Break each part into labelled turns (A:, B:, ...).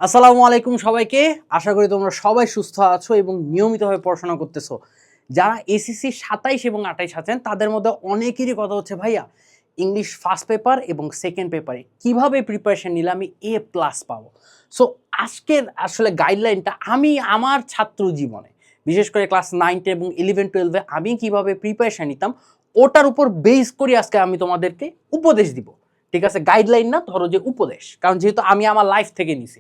A: আসসালামু আলাইকুম সবাইকে। আশা করি তোমরা সবাই সুস্থ আছো এবং নিয়মিতভাবে পড়াশোনা করতেছো। যারা এসএসসি ২৭ এবং ২৮ আছেন তাদের মধ্যে অনেকেরই কথা হচ্ছে, ভাইয়া ইংলিশ ফার্স্ট পেপার এবং সেকেন্ড পেপারে কিভাবে প্রিপারেশন নিলে আমি A+ পাবো। সো আজকের আসলে গাইডলাইনটা আমি আমার ছাত্র জীবনে, বিশেষ করে ক্লাস 9 এবং 11-12 আমি কিভাবে প্রিপারেশন নিতাম ওটার উপর বেস করে আজকে আমি তোমাদেরকে উপদেশ দিব। ঠিক আছে, গাইডলাইন না, ধরো যে উপদেশ, কারণ যেহেতু আমি আমার লাইফ থেকে নিছি।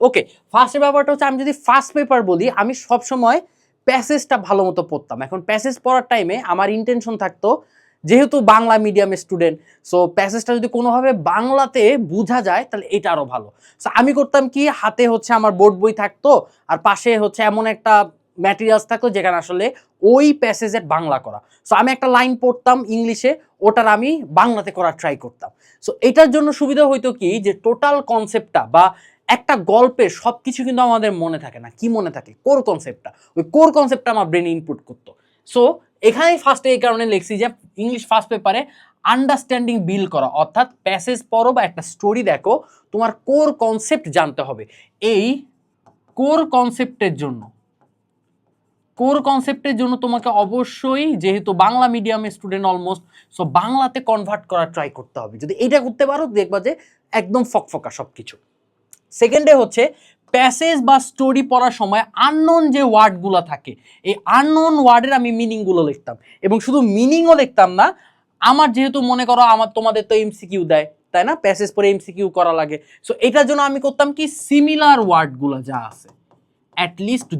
A: ওকে, ফার্স্টের ব্যাপারটা হচ্ছে, আমি যদি ফার্স্ট পেপার বলি, আমি সবসময় প্যাসেজটা ভালো মতো পড়তাম। এখন প্যাসেজ পড়ার টাইমে আমার ইন্টেনশন থাকতো, যেহেতু বাংলা মিডিয়ামের স্টুডেন্ট, সো প্যাসেজটা যদি কোনোভাবে বাংলাতে বোঝা যায় তাহলে এটা আরও ভালো। সো আমি করতাম কি, হাতে হচ্ছে আমার বোর্ড বই থাকতো আর পাশে হচ্ছে এমন একটা ম্যাটেরিয়ালস থাকতো যেখানে আসলে ওই প্যাসেজের বাংলা করা। সো আমি একটা লাইন পড়তাম ইংলিশে, ওটার আমি বাংলাতে করার ট্রাই করতাম। সো এটার জন্য সুবিধা হইতো কি, যে টোটাল কনসেপ্টটা বা একটা গল্পের সব কিছু কিন্তু আমাদের মনে থাকে না। কি মনে থাকে? কোর কনসেপ্টটা। ওই কোর কনসেপ্টটা আমার ব্রেনে ইনপুট করতো। সো এখানেই ফার্স্টে এই কারণে লিখছি যে ইংলিশ ফার্স্ট পেপারে আন্ডারস্ট্যান্ডিং বিল্ড করা, অর্থাৎ প্যাসেজ পড়ো বা একটা স্টোরি দেখো, তোমার কোর কনসেপ্ট জানতে হবে। এই কোর কনসেপ্টের জন্য তোমাকে অবশ্যই, যেহেতু বাংলা মিডিয়ামের স্টুডেন্ট অলমোস্ট, সো বাংলাতে কনভার্ট করার ট্রাই করতে হবে। যদি এটা করতে পারো, দেখবা যে একদম ফকফকা সব কিছু। সেকেন্ডে হচ্ছে, প্যাসেজ বা স্টোরি পড়ার সময় আননোন যে ওয়ার্ডগুলো থাকে, এই আননোন ওয়ার্ডের আমি মিনিংগুলো লিখতাম। এবং শুধু মিনিংও লিখতাম না, আমার যেহেতু মনে করো তোমাদের তো এমসিকিউ দেয়, তাই না? প্যাসেজ পরে এমসিকিউ করা লাগে। সো এটার জন্য আমি করতাম কি, সিমিলার ওয়ার্ডগুলো যা আছে অ্যাটলিস্ট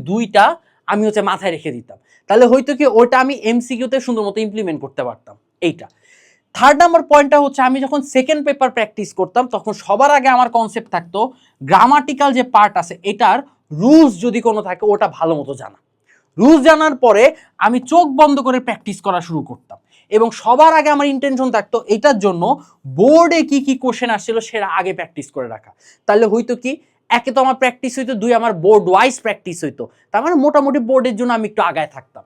A: দুইটা আমি হচ্ছে মাথায় রেখে দিতাম। তাহলে হয়তো কি, ওইটা আমি এমসিকিউতে সুন্দর মতো ইমপ্লিমেন্ট করতে পারতাম। এইটা থার্ড নাম্বার পয়েন্টটা হচ্ছে, আমি যখন সেকেন্ড পেপার প্র্যাকটিস করতাম তখন সবার আগে আমার কনসেপ্ট থাকতো গ্রামাটিক্যাল যে পার্ট আছে এটার রুলস যদি কোনো থাকে ওটা ভালো মতো জানা। রুলস জানার পরে আমি চোখ বন্ধ করে প্র্যাকটিস করা শুরু করতাম এবং সবার আগে আমার ইন্টেনশন থাকতো এটার জন্য বোর্ডে কি কি কোশ্চেন আসছিল সেটা আগে প্র্যাকটিস করে রাখা। তাহলে হয়তো কি, একে তো আমার প্র্যাকটিস হইতো, দুই আমার বোর্ড ওয়াইজ প্র্যাকটিস হইতো, তার মানে মোটামুটি বোর্ডের জন্য আমি একটু আগায় থাকতাম।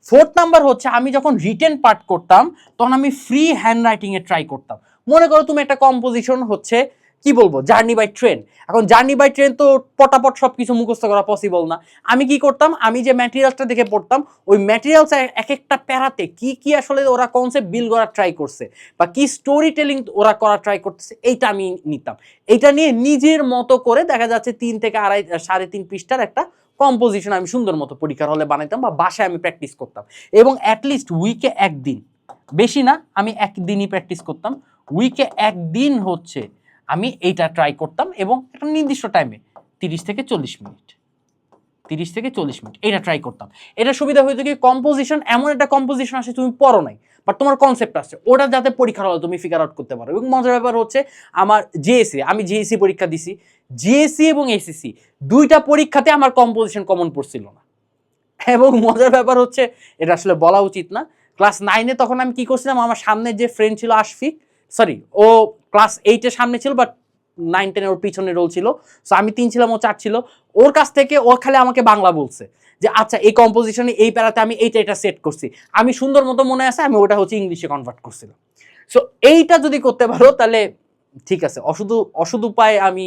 A: ফোর্থ নাম্বার হচ্ছে, আমি যখন রিটেন পার্ট করতাম তখন আমি ফ্রি হ্যান্ড রাইটিং এ ট্রাই করতাম। মনে করো তুমি একটা কম্পোজিশন হচ্ছে, কি বলবো, জার্নি বাই ট্রেন। এখন জার্নি বাই ট্রেন তো পটাপট সবকিছু মুখস্থ করা পসিবল না। আমি কি করতাম, আমি যে ম্যাটেরিয়ালসটা দেখে পড়তাম, ওই ম্যাটেরিয়ালস এক একটা প্যারাতে কি কি আসলে ওরা কনসেপ্ট বিল্ড করার ট্রাই করছে বা কি স্টোরি টেলিং ওরা করার ট্রাই করতেছে, এইটা আমি নিতাম। এইটা নিয়ে নিজের মতো করে দেখা যাচ্ছে 3 থেকে 3.5 পৃষ্ঠার একটা কম্পোজিশন আমি সুন্দর মতো পরীক্ষার হলে বানাইতাম বা বাসায় আমি প্র্যাকটিস করতাম। এবং অ্যাটলিস্ট উইকে একদিন, বেশি না, আমি একদিনই প্র্যাকটিস করতাম। উইকে একদিন হচ্ছে আমি এইটা ট্রাই করতাম এবং একটা নির্দিষ্ট টাইমে 30 থেকে 40 মিনিট এটা ট্রাই করতাম। এটা সুবিধা হয়তো কি, কম্পোজিশন এমন একটা কম্পোজিশন আসে তুমি পড়ো নাই বাট তোমার কনসেপ্ট আছে, ওটা যাতে পরীক্ষার হলে তুমি ফিগার আউট করতে পারো। এবং মজার ব্যাপার হচ্ছে, আমার আমি জেএসসি পরীক্ষা দিছি, জেএসসি এবং এসএসসি দুইটা পরীক্ষাতে আমার কম্পোজিশন কমন পড়ছিল না। এবং মজার ব্যাপার হচ্ছে, এটা আসলে বলা উচিত না, ক্লাস 9-এ তখন আমি কি করছিলাম, আমার সামনে যে ফ্রেন্ড ছিল আশফিক, সরি ও ক্লাস 8-এর সামনে ছিল বাট 9-10 ওর পিছনে রোল ছিল। সো আমি 3 ছিলাম, ও 4 ছিল। ওর কাছ থেকে ও খালি আমাকে বাংলা বলছে যে আচ্ছা এই কম্পোজিশনে এই প্যারাতে আমি এটা সেট করছি। আমি সুন্দর মতো মনে আছে, আমি ওটা হচ্ছে ইংলিশে কনভার্ট করছিলাম। সো এইটা যদি করতে পারো তাহলে ঠিক আছে। অসুদ উপায় আমি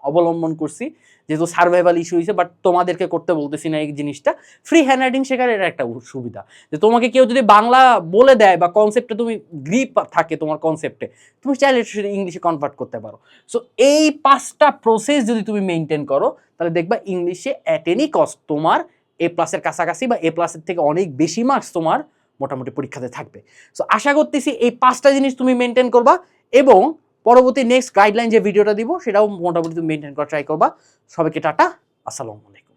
A: অবলম্বন করছি, যেহেতু সার্ভাইভাল ইস্যু হয়েছে, বাট তোমাদেরকে করতে বলতেছি না এই জিনিসটা। ফ্রি হ্যান্ড রাইটিং শেখার এটা একটা সুবিধা, যে তোমাকে কেউ যদি বাংলা বলে দেয় বা কনসেপ্টে তুমি গ্রিপ থাকে তোমার কনসেপ্টে, তুমি চাইলে সেটা ইংলিশে কনভার্ট করতে পারো। সো এই 5টা প্রসেস যদি তুমি মেনটেন করো তাহলে দেখবা ইংলিশে অ্যাট এনি কস্ট তোমার A+-এর কাছাকাছি বা A+-এর থেকে অনেক বেশি মার্কস তোমার মোটামুটি পরীক্ষাতে থাকবে। সো আশা করতেছি এই 5টা জিনিস তুমি মেনটেন করবা এবং পরবর্তী নেক্সট গাইডলাইন যে ভিডিওটা দিব সেটাও মোটামুটি তুমি মেনটেন করা ট্রাই করবা। সবাইকে টাটা, আসসালামু আলাইকুম।